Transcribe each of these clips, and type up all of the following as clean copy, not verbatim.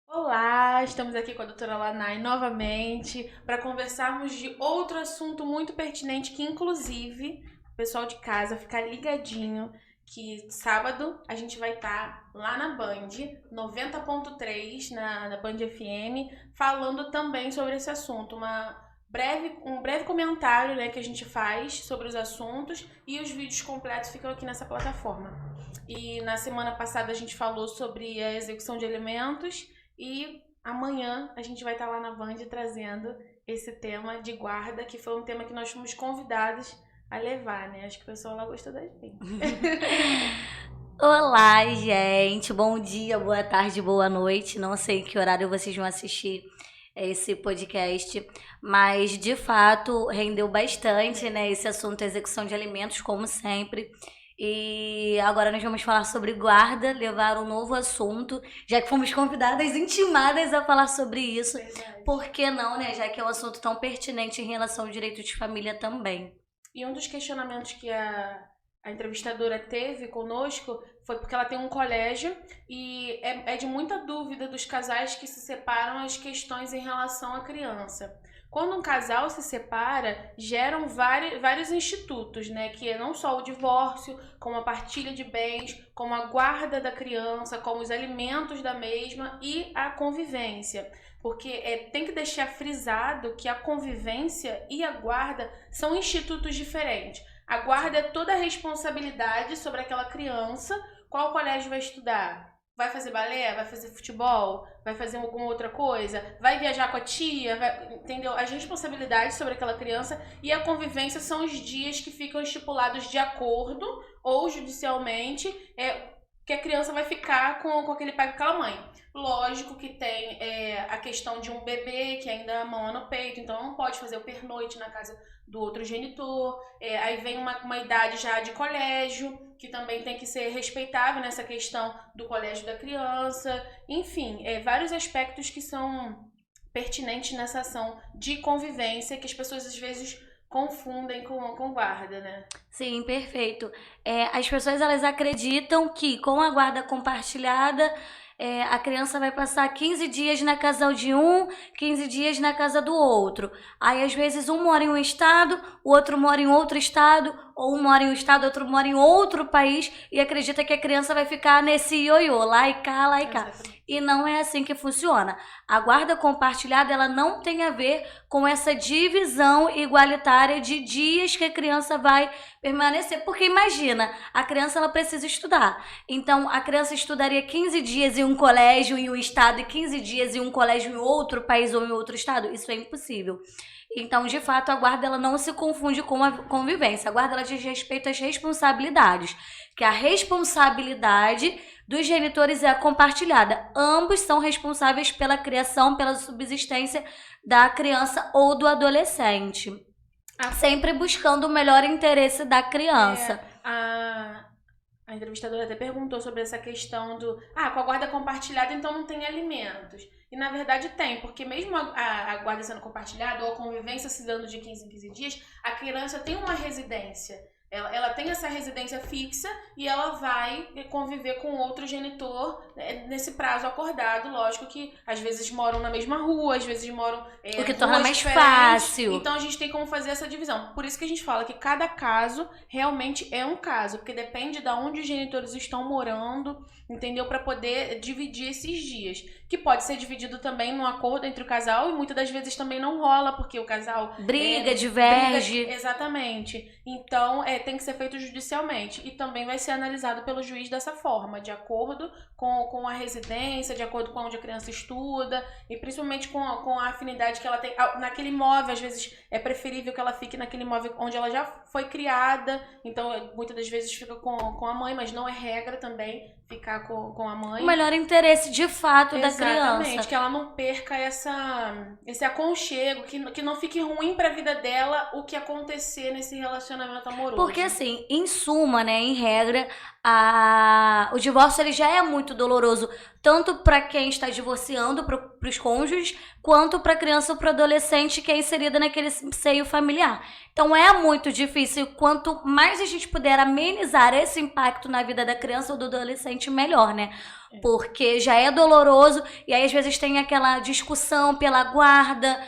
Olá, estamos aqui com a doutora Lanai novamente para conversarmos de outro assunto muito pertinente que, inclusive, o pessoal de casa ficar ligadinho que sábado a gente vai estar lá na Band 90.3, na Band FM, falando também sobre esse assunto. Um breve comentário, né, que a gente faz sobre os assuntos e os vídeos completos ficam aqui nessa plataforma. E na semana passada a gente falou sobre a execução de alimentos. E amanhã a gente vai estar lá na Band trazendo esse tema de guarda, que foi um tema que nós fomos convidados a levar, né? Acho que o pessoal lá gostou da gente. Olá, gente. Bom dia, boa tarde, boa noite. Não sei em que horário vocês vão assistir esse podcast, mas de fato rendeu bastante, né? Esse assunto, execução de alimentos, como sempre. E agora nós vamos falar sobre guarda, levar um novo assunto, já que fomos convidadas, intimadas a falar sobre isso. Verdade. Por que não, né? Já que é um assunto tão pertinente em relação ao direito de família também. E um dos questionamentos que a entrevistadora teve conosco foi porque ela tem um colégio e é de muita dúvida dos casais que se separam as questões em relação à criança. Quando um casal se separa, geram vários institutos, né? Que é não só o divórcio, como a partilha de bens, como a guarda da criança, como os alimentos da mesma e a convivência. Porque tem que deixar frisado que a convivência e a guarda são institutos diferentes. A guarda é toda a responsabilidade sobre aquela criança. Qual colégio vai estudar? Vai fazer balé? Vai fazer futebol? Vai fazer alguma outra coisa? Vai viajar com a tia? Entendeu? As responsabilidades sobre aquela criança e a convivência são os dias que ficam estipulados de acordo ou judicialmente que a criança vai ficar com aquele pai e com aquela mãe. Lógico que tem a questão de um bebê que ainda mama no peito, então não pode fazer o pernoite na casa do outro genitor. Aí vem uma idade já de colégio, que também tem que ser respeitável nessa questão do colégio da criança. Enfim, vários aspectos que são pertinentes nessa ação de convivência que as pessoas às vezes confundem com guarda, né? Sim, perfeito. As pessoas elas acreditam que com a guarda compartilhada a criança vai passar 15 dias na casa de um, 15 dias na casa do outro. Aí, às vezes, um mora em um estado, o outro mora em outro estado, ou um mora em um estado, outro mora em outro país, e acredita que a criança vai ficar nesse ioiô, lá e cá, lá e cá. Exatamente. E não é assim que funciona. A guarda compartilhada, ela não tem a ver com essa divisão igualitária de dias que a criança vai permanecer. Porque imagina, a criança ela precisa estudar. Então, a criança estudaria 15 dias em um colégio em um estado e 15 dias em um colégio em outro país ou em outro estado? Isso é impossível. Então, de fato, a guarda ela não se confunde com a convivência. A guarda ela diz respeito às responsabilidades. Que a responsabilidade dos genitores é compartilhada. Ambos são responsáveis pela criação, pela subsistência da criança ou do adolescente. Sempre buscando o melhor interesse da criança. A entrevistadora até perguntou sobre essa questão com a guarda compartilhada, então não tem alimentos. E na verdade tem, porque mesmo a guarda sendo compartilhada ou a convivência se dando de 15 em 15 dias, a criança tem uma residência. Ela tem essa residência fixa e ela vai conviver com outro genitor nesse prazo acordado. Lógico que às vezes moram na mesma rua, às vezes moram o que torna mais diferentes. fácil. Então a gente tem como fazer essa divisão. Por isso que a gente fala que cada caso realmente é um caso, porque depende de onde os genitores estão morando, entendeu? Para poder dividir esses dias. Que pode ser dividido também num acordo entre o casal e muitas das vezes também não rola, porque o casal diverge. Exatamente. Então, tem que ser feito judicialmente. E também vai ser analisado pelo juiz dessa forma, de acordo com a residência, de acordo com onde a criança estuda, e principalmente com a afinidade que ela tem. Naquele imóvel, às vezes, é preferível que ela fique naquele imóvel onde ela já foi criada. Então, muitas das vezes fica com a mãe, mas não é regra também ficar com a mãe. O melhor interesse, de fato, da criança. Exatamente, que ela não perca esse aconchego, que não fique ruim pra vida dela o que acontecer nesse relacionamento amoroso. Porque assim, em suma, né, em regra, o divórcio ele já é muito doloroso, tanto para quem está divorciando, para os cônjuges, quanto para a criança ou para o adolescente que é inserida naquele seio familiar. Então é muito difícil. Quanto mais a gente puder amenizar esse impacto na vida da criança ou do adolescente, melhor, né? Porque já é doloroso e aí às vezes tem aquela discussão pela guarda,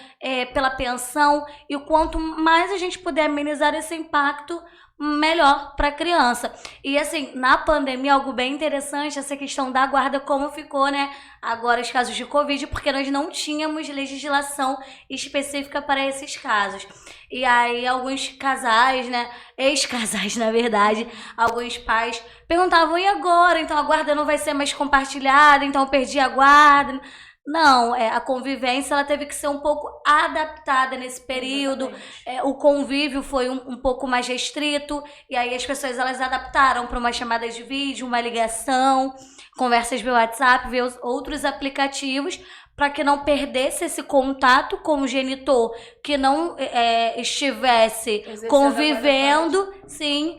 pela pensão, e o quanto mais a gente puder amenizar esse impacto, melhor para a criança. E assim, na pandemia, algo bem interessante, essa questão da guarda, como ficou, né? Agora os casos de Covid, porque nós não tínhamos legislação específica para esses casos. E aí alguns casais, né? Ex-casais, na verdade, alguns pais perguntavam, e agora? Então a guarda não vai ser mais compartilhada, então eu perdi a guarda. Não, a convivência ela teve que ser um pouco adaptada nesse período. O convívio foi um pouco mais restrito, e aí as pessoas elas adaptaram para uma chamada de vídeo, uma ligação, conversas via WhatsApp, via outros aplicativos, para que não perdesse esse contato com o genitor, que não estivesse convivendo, sim,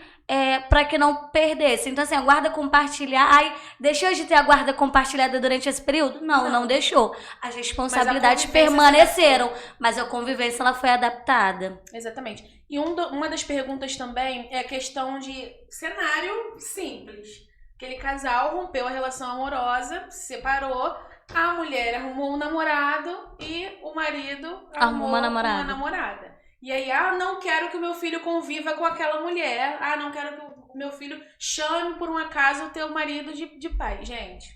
para que não perdesse. Então, assim, a guarda compartilhada... Ai, deixou de ter a guarda compartilhada durante esse período? Não deixou. As responsabilidades permaneceram, mas a convivência ela foi adaptada. Exatamente. E uma das perguntas também é a questão de cenário simples. Aquele casal rompeu a relação amorosa, se separou, a mulher arrumou um namorado e o marido arrumou uma namorada. E aí, não quero que o meu filho conviva com aquela mulher. Não quero que o meu filho chame por um acaso o teu marido de pai. Gente,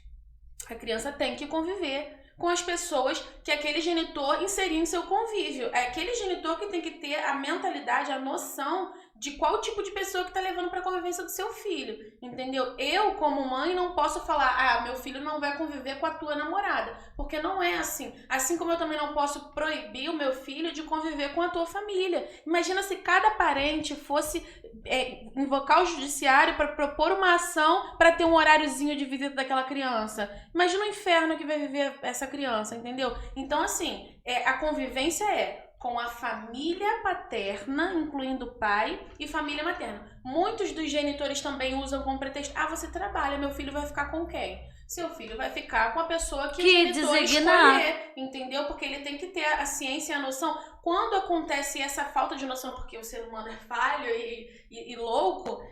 a criança tem que conviver com as pessoas que aquele genitor inseriu em seu convívio. É aquele genitor que tem que ter a mentalidade, a noção de qual tipo de pessoa que tá levando pra convivência do seu filho, entendeu? Eu, como mãe, não posso falar, meu filho não vai conviver com a tua namorada, porque não é assim. Assim como eu também não posso proibir o meu filho de conviver com a tua família. Imagina se cada parente fosse invocar o judiciário para propor uma ação para ter um horáriozinho de visita daquela criança. Imagina o inferno que vai viver essa criança, entendeu? Então, assim, a convivência com a família paterna, incluindo o pai, e família materna. Muitos dos genitores também usam como pretexto, você trabalha, meu filho vai ficar com quem? Seu filho vai ficar com a pessoa que o genitor escolher, entendeu? Porque ele tem que ter a ciência e a noção. Quando acontece essa falta de noção, porque o ser humano é falho e louco,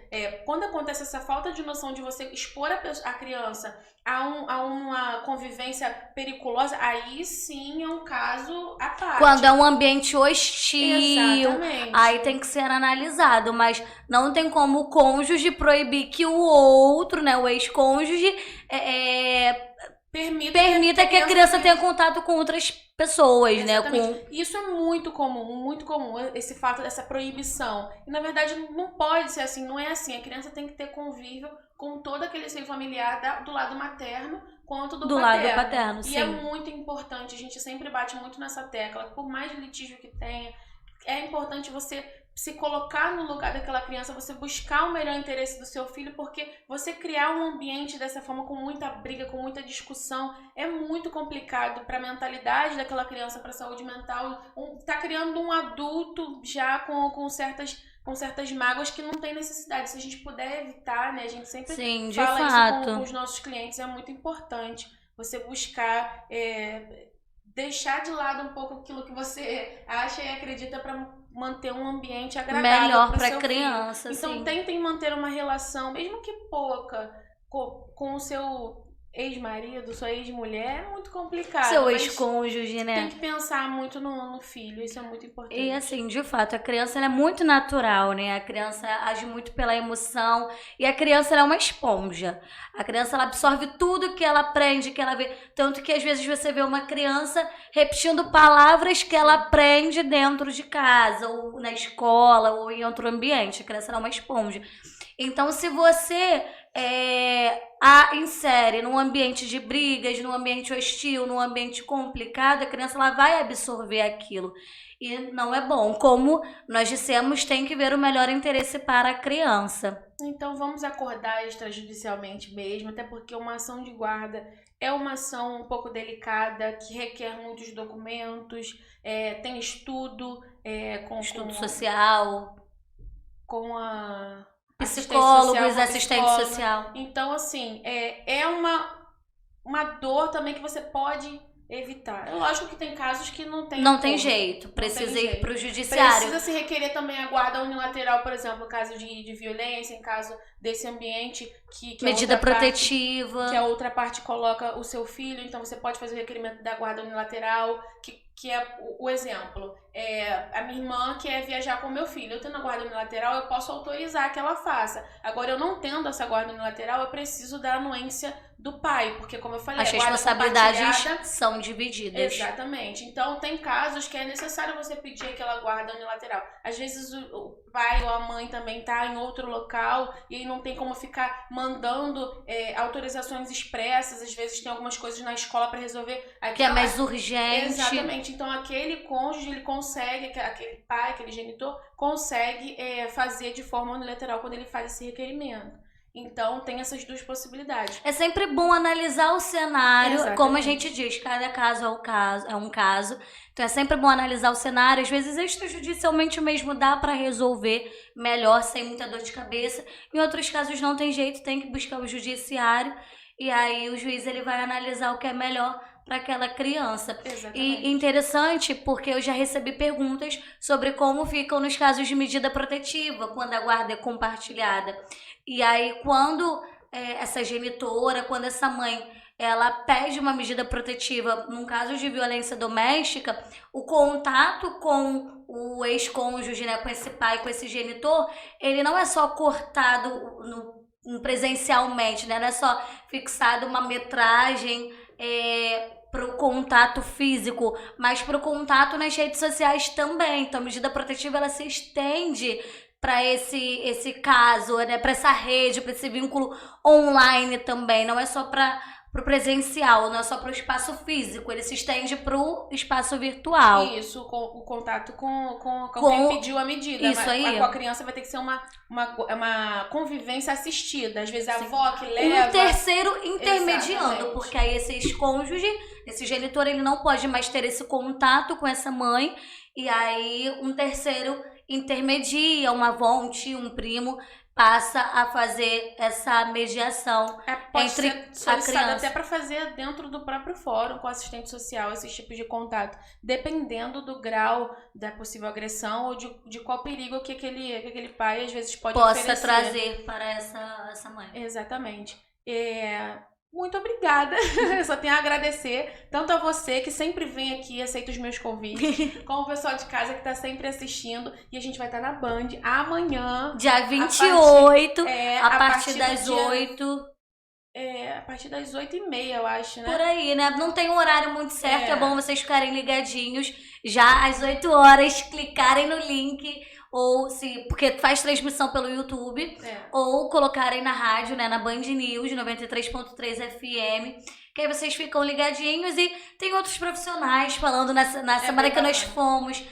quando acontece essa falta de noção de você expor a criança a uma convivência periculosa, aí sim é um caso à parte. Quando é um ambiente hostil, exatamente, aí tem que ser analisado, mas não tem como o cônjuge proibir que o outro, né, o ex-cônjuge, permita que a criança tenha contato com outras pessoas, exatamente, né? Isso é muito comum, esse fato dessa proibição. E na verdade não pode ser assim, não é assim. A criança tem que ter convívio com todo aquele seio familiar do lado materno quanto do lado paterno. E é muito importante, a gente sempre bate muito nessa tecla, por mais litígio que tenha, é importante você se colocar no lugar daquela criança, você buscar o melhor interesse do seu filho, porque você criar um ambiente dessa forma com muita briga, com muita discussão, é muito complicado para a mentalidade daquela criança, para a saúde mental. Tá criando um adulto já com certas mágoas que não tem necessidade. Se a gente puder evitar, né? A gente sempre fala isso com os nossos clientes, é muito importante você buscar deixar de lado um pouco aquilo que você acha e acredita para manter um ambiente agradável melhor para a criança. Então tentem manter uma relação, mesmo que pouca, com o seu ex-marido, sua ex-mulher, é muito complicado. Seu ex-cônjuge, né? Tem que pensar muito no filho, isso é muito importante. E assim, de fato, a criança ela é muito natural, né? A criança age muito pela emoção e a criança ela é uma esponja. A criança ela absorve tudo que ela aprende, que ela vê. Tanto que às vezes você vê uma criança repetindo palavras que ela aprende dentro de casa, ou na escola, ou em outro ambiente. A criança ela é uma esponja. Então, se você a insere num ambiente de brigas, num ambiente hostil, num ambiente complicado, a criança ela vai absorver aquilo. E não é bom. Como nós dissemos, tem que ver o melhor interesse para a criança. Então vamos acordar extrajudicialmente mesmo, até porque uma ação de guarda é uma ação um pouco delicada, que requer muitos documentos, tem estudo, estudo social, com a Psicólogos, assistente psicóloga. social. Então, assim, é uma dor também que você pode evitar. É lógico que tem casos que não tem Não tem jeito, precisa ir pro judiciário. Precisa se requerer também a guarda unilateral, por exemplo, no caso de violência, em caso desse ambiente que medida protetiva. Parte, que a outra parte coloca o seu filho, então você pode fazer o requerimento da guarda unilateral, que é o exemplo. A minha irmã quer viajar com o meu filho. Eu tendo a guarda unilateral, eu posso autorizar que ela faça. Agora, eu não tendo essa guarda unilateral, eu preciso da anuência do pai, porque como eu falei, as responsabilidades são divididas. Exatamente. Então, tem casos que é necessário você pedir aquela guarda unilateral. Às vezes, o pai ou a mãe também tá em outro local e aí não tem como ficar mandando autorizações expressas. Às vezes, tem algumas coisas na escola para resolver. Que é mais urgente. Exatamente. Então, aquele cônjuge, ele consegue, aquele pai, aquele genitor, consegue fazer de forma unilateral quando ele faz esse requerimento. Então, tem essas duas possibilidades. É sempre bom analisar o cenário, Exatamente. como a gente diz, cada caso é um caso. Então, é sempre bom analisar o cenário. Às vezes, extrajudicialmente mesmo dá para resolver melhor, sem muita dor de cabeça. Em outros casos, não tem jeito, tem que buscar o judiciário. E aí, o juiz ele vai analisar o que é melhor para aquela criança. Exatamente. E interessante porque eu já recebi perguntas sobre como ficam nos casos de medida protetiva, quando a guarda é compartilhada. E aí, quando essa genitora, quando essa mãe, ela pede uma medida protetiva num caso de violência doméstica, o contato com o ex-cônjuge, né, com esse pai, com esse genitor, ele não é só cortado presencialmente, né, não é só fixado uma metragem para o contato físico, mas para o contato nas redes sociais também. Então, a medida protetiva ela se estende para esse caso, né, para essa rede, para esse vínculo online também. Não é só para o presencial, não é só para o espaço físico, ele se estende para o espaço virtual. Isso, o contato com quem pediu a medida. Isso aí. Com a criança vai ter que ser uma convivência assistida. Às vezes a avó que leva. Um terceiro intermediando, Exatamente. porque aí esse cônjuge, esse genitor, ele não pode mais ter esse contato com essa mãe, e aí um terceiro intermedia, uma avó, um tio, um primo, passa a fazer essa mediação pode entre ser a solicitado criança. até para fazer dentro do próprio fórum com o assistente social, esses tipos de contato, dependendo do grau da possível agressão ou de qual perigo que aquele pai às vezes pode possa oferecer. trazer para essa mãe. Exatamente. Muito obrigada. Eu só tenho a agradecer tanto a você que sempre vem aqui e aceita os meus convites, como o pessoal de casa que está sempre assistindo. E a gente vai estar na Band amanhã. Dia 28, a partir das dia, 8. A partir das 8h30, eu acho, né? Por aí, né? Não tem um horário muito certo, é bom vocês ficarem ligadinhos. Já às 8 horas, clicarem no link. Ou porque faz transmissão pelo YouTube, ou colocarem na rádio, né, na Band News 93.3 FM, que aí vocês ficam ligadinhos. E tem outros profissionais falando na semana que nós fomos,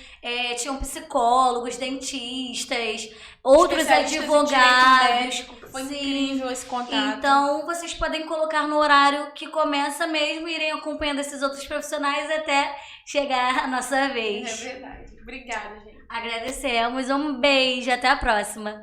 tinham psicólogos, dentistas, outros advogados. Foi incrível esse contato. Então vocês podem colocar no horário que começa mesmo e irem acompanhando esses outros profissionais até chegar a nossa vez. É verdade. Obrigada, gente. Agradecemos, um beijo, até a próxima.